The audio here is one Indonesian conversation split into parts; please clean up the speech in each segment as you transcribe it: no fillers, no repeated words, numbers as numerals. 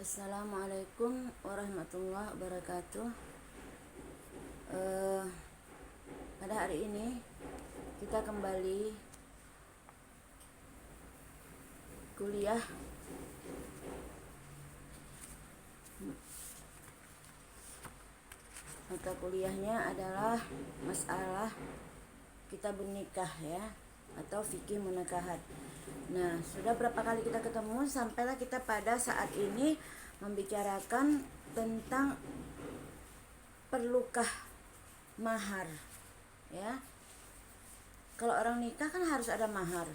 Assalamualaikum warahmatullahi wabarakatuh. Eh, Pada hari ini kita kembali kuliah mata kuliahnya adalah masalah kita bernikah ya, atau fikih munakahat. Nah, sudah berapa kali kita ketemu sampailah kita pada saat ini membicarakan tentang perlukah mahar ya. Kalau orang nikah kan harus ada mahar.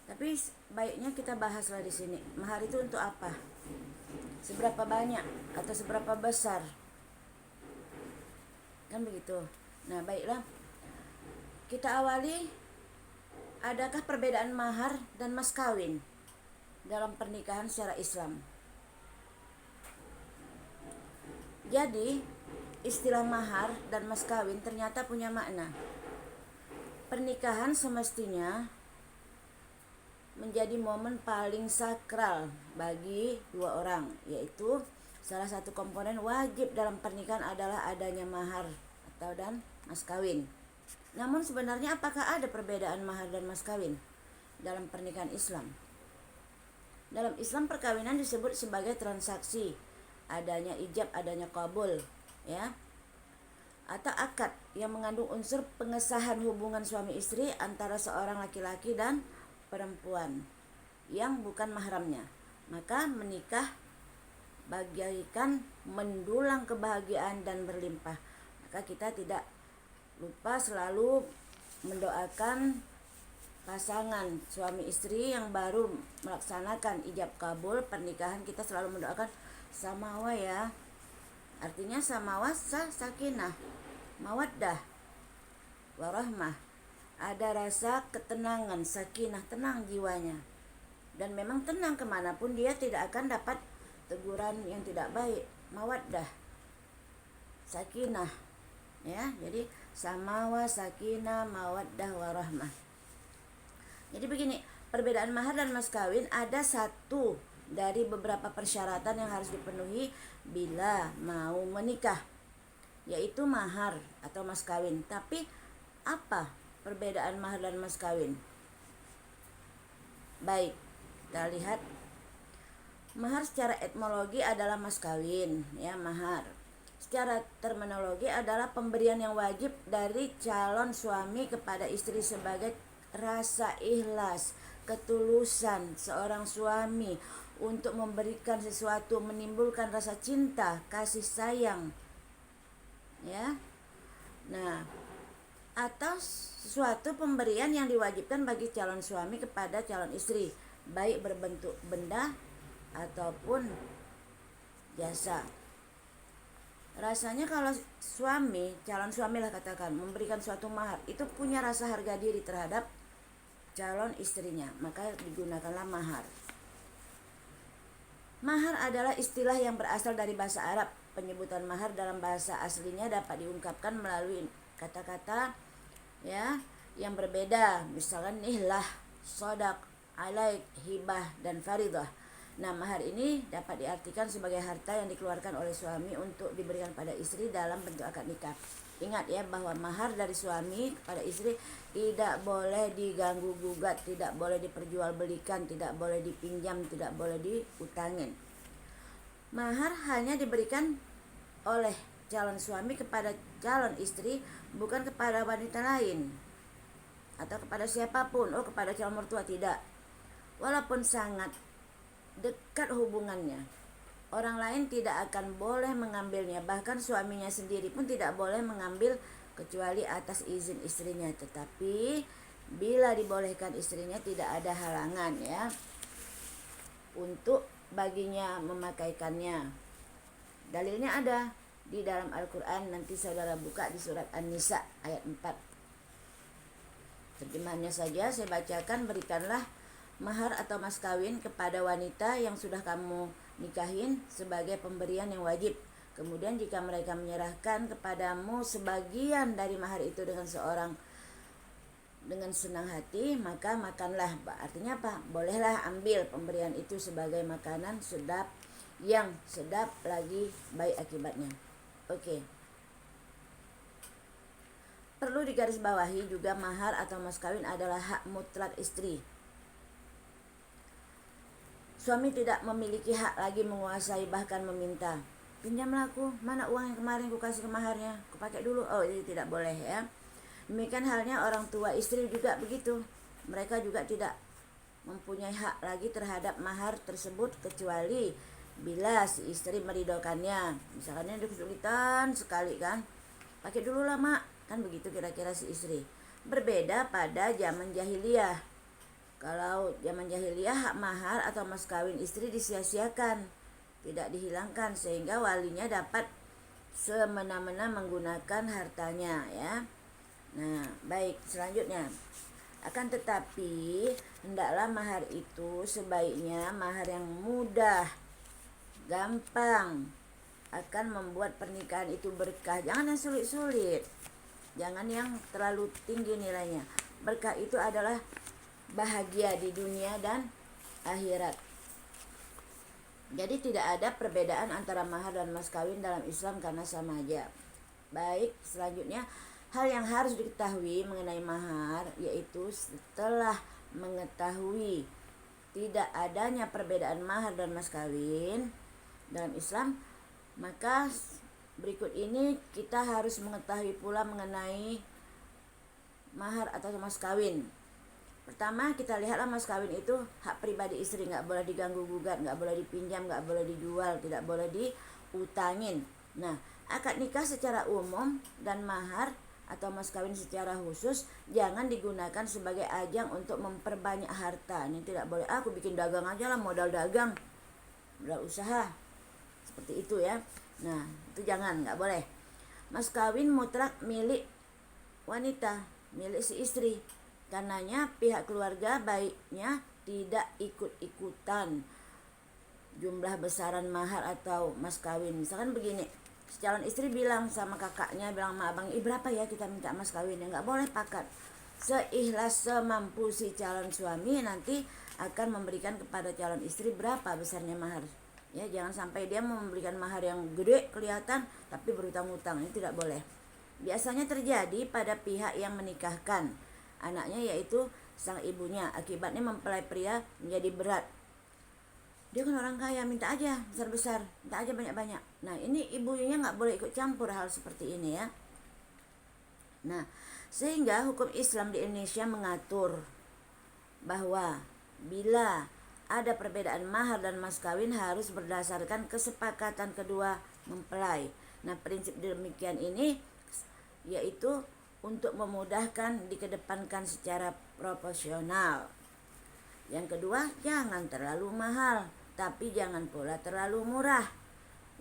Tapi baiknya kita bahaslah di sini. Mahar itu untuk apa? Seberapa banyak atau seberapa besar? Kan begitu. Nah, baiklah. Kita awali, adakah perbedaan mahar dan mas kawin dalam pernikahan secara Islam? Jadi, istilah mahar dan mas kawin ternyata punya makna. Pernikahan semestinya menjadi momen paling sakral bagi dua orang, yaitu salah satu komponen wajib dalam pernikahan adalah adanya mahar atau dan mas kawin. Namun sebenarnya apakah ada perbedaan mahar dan mas kawin dalam pernikahan Islam? Dalam Islam perkawinan disebut sebagai transaksi, adanya ijab, adanya qabul ya, atau akad yang mengandung unsur pengesahan hubungan suami istri antara seorang laki-laki dan perempuan yang bukan mahramnya. Maka menikah bagaikan mendulang kebahagiaan dan berlimpah. Maka kita tidak lupa selalu mendoakan pasangan suami istri yang baru melaksanakan ijab kabul pernikahan, kita selalu mendoakan samawa ya. Artinya samawa sakinah, mawaddah, warahmah. Ada rasa ketenangan, sakinah, tenang jiwanya. Dan memang tenang kemanapun dia, tidak akan dapat teguran yang tidak baik. Mawaddah, sakinah ya. Jadi samawa, sakinah, mawaddah, warahmah. Jadi begini, perbedaan mahar dan mas kawin ada satu dari beberapa persyaratan yang harus dipenuhi bila mau menikah, yaitu mahar atau mas kawin. Tapi apa perbedaan mahar dan mas kawin? Baik, kita lihat. Mahar secara etimologi adalah mas kawin ya, mahar. Secara terminologi adalah pemberian yang wajib dari calon suami kepada istri sebagai rasa ikhlas, ketulusan seorang suami untuk memberikan sesuatu, menimbulkan rasa cinta, kasih sayang ya. Nah, atau sesuatu pemberian yang diwajibkan bagi calon suami kepada calon istri, baik berbentuk benda ataupun jasa. Rasanya kalau suami, calon suami lah katakan, memberikan suatu mahar, itu punya rasa harga diri terhadap calon istrinya, maka digunakanlah mahar. Mahar adalah istilah yang berasal dari bahasa Arab. Penyebutan mahar dalam bahasa aslinya dapat diungkapkan melalui kata-kata ya yang berbeda, misalkan nihlah, sodak, alaik, hibah, dan faridah. Nah, mahar ini dapat diartikan sebagai harta yang dikeluarkan oleh suami untuk diberikan pada istri dalam bentuk akad nikah. Ingat ya, bahwa mahar dari suami kepada istri tidak boleh diganggu gugat, tidak boleh diperjualbelikan, tidak boleh dipinjam, tidak boleh diutangin. Mahar hanya diberikan oleh calon suami kepada calon istri, bukan kepada wanita lain atau kepada siapapun. Kepada calon mertua tidak. Walaupun sangat dekat hubungannya, orang lain tidak akan boleh mengambilnya. Bahkan suaminya sendiri pun tidak boleh mengambil kecuali atas izin istrinya. Tetapi bila dibolehkan istrinya, tidak ada halangan ya untuk baginya memakaikannya. Dalilnya ada di dalam Al-Quran. Nanti saudara buka di surat An-Nisa ayat 4. Terjemahannya saja saya bacakan. Berikanlah mahar atau mas kawin kepada wanita yang sudah kamu nikahin sebagai pemberian yang wajib. Kemudian jika mereka menyerahkan kepadamu sebagian dari mahar itu dengan senang hati, maka makanlah. Artinya apa? Bolehlah ambil pemberian itu sebagai makanan sedap yang sedap lagi baik akibatnya. Oke. Perlu digarisbawahi juga mahar atau mas kawin adalah hak mutlak istri. Suami tidak memiliki hak lagi menguasai bahkan meminta. Pinjamlah aku, mana uang yang kemarin ku kasih ke maharnya, ku pakai dulu. Oh, ini tidak boleh ya. Demikian halnya orang tua istri juga begitu. Mereka juga tidak mempunyai hak lagi terhadap mahar tersebut kecuali bila si istri meridhokannya. Misalkan dia kesulitan sekali kan, pakai dulu lah mak, kan begitu kira-kira si istri. Berbeda pada zaman jahiliyah. Kalau zaman jahiliyah hak mahar atau mas kawin istri disia-siakan, tidak dihilangkan sehingga walinya dapat semena-mena menggunakan hartanya ya. Nah, baik, selanjutnya. Akan tetapi hendaklah mahar itu sebaiknya mahar yang mudah, gampang, akan membuat pernikahan itu berkah. Jangan yang sulit-sulit, jangan yang terlalu tinggi nilainya. Berkah itu adalah bahagia di dunia dan akhirat. Jadi tidak ada perbedaan antara mahar dan mas kawin dalam Islam karena sama aja. Baik, selanjutnya hal yang harus diketahui mengenai mahar yaitu setelah mengetahui tidak adanya perbedaan mahar dan mas kawin dalam Islam, maka berikut ini kita harus mengetahui pula mengenai mahar atau mas kawin. Pertama, kita lihatlah mas kawin itu hak pribadi istri, nggak boleh diganggu gugat, nggak boleh dipinjam, nggak boleh dijual, tidak boleh diutangin. Nah, akad nikah secara umum dan mahar atau mas kawin secara khusus jangan digunakan sebagai ajang untuk memperbanyak harta. Ini tidak boleh. Aku bikin dagang aja lah, modal dagang, modal usaha, seperti itu ya. Nah, itu jangan, nggak boleh. Mas kawin mutlak milik wanita, milik si istri. Karenanya pihak keluarga baiknya tidak ikut-ikutan jumlah besaran mahar atau mas kawin. Misalkan begini, si calon istri bilang sama kakaknya, bilang sama abang, berapa ya kita minta mas kawin? Ya nggak boleh pakat. Seikhlas semampu si calon suami nanti akan memberikan kepada calon istri berapa besarnya mahar. Ya, jangan sampai dia memberikan mahar yang gede kelihatan tapi berutang-utang. Ini tidak boleh. Biasanya terjadi pada pihak yang menikahkan anaknya, yaitu sang ibunya. Akibatnya mempelai pria menjadi berat. Dia kan orang kaya, minta aja besar-besar, minta aja banyak-banyak. Nah, ini ibunya nggak boleh ikut campur hal seperti ini ya. Nah, sehingga hukum Islam di Indonesia mengatur bahwa bila ada perbedaan mahar dan mas kawin harus berdasarkan kesepakatan kedua mempelai. Nah, prinsip demikian ini yaitu untuk memudahkan dikedepankan secara proporsional. Yang kedua, jangan terlalu mahal, tapi jangan pula terlalu murah.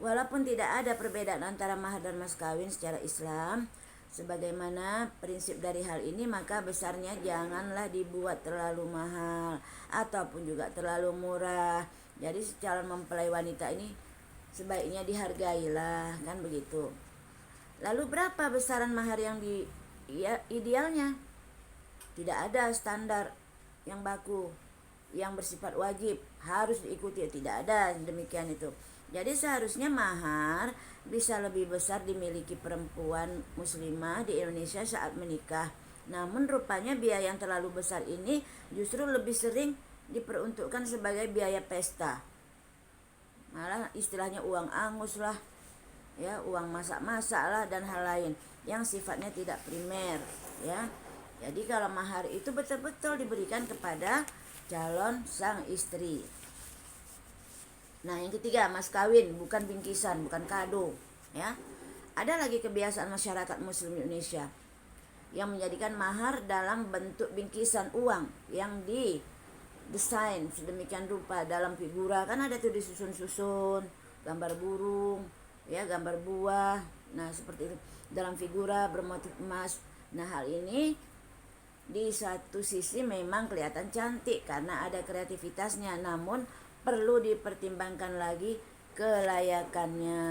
Walaupun tidak ada perbedaan antara mahar dan mas kawin secara Islam, sebagaimana prinsip dari hal ini, maka besarnya janganlah dibuat terlalu mahal ataupun juga terlalu murah. Jadi calon mempelai wanita ini sebaiknya dihargailah, kan begitu. Lalu berapa besaran mahar yang idealnya? Tidak ada standar yang baku yang bersifat wajib harus diikuti, tidak ada demikian itu. Jadi seharusnya mahar bisa lebih besar dimiliki perempuan muslimah di Indonesia saat menikah. Namun rupanya biaya yang terlalu besar ini justru lebih sering diperuntukkan sebagai biaya pesta. Malah istilahnya uang angus lah, ya, uang masak-masak lah dan hal lain yang sifatnya tidak primer ya. Jadi kalau mahar itu betul-betul diberikan kepada calon sang istri. Nah, yang ketiga, mas kawin bukan bingkisan, bukan kado ya. Ada lagi kebiasaan masyarakat muslim Indonesia yang menjadikan mahar dalam bentuk bingkisan uang yang didesain sedemikian rupa dalam figura. Kan ada tuh disusun-susun gambar burung ya, gambar buah. Nah, seperti itu dalam figura bermotif emas. Nah, hal ini di satu sisi memang kelihatan cantik karena ada kreativitasnya, namun perlu dipertimbangkan lagi kelayakannya.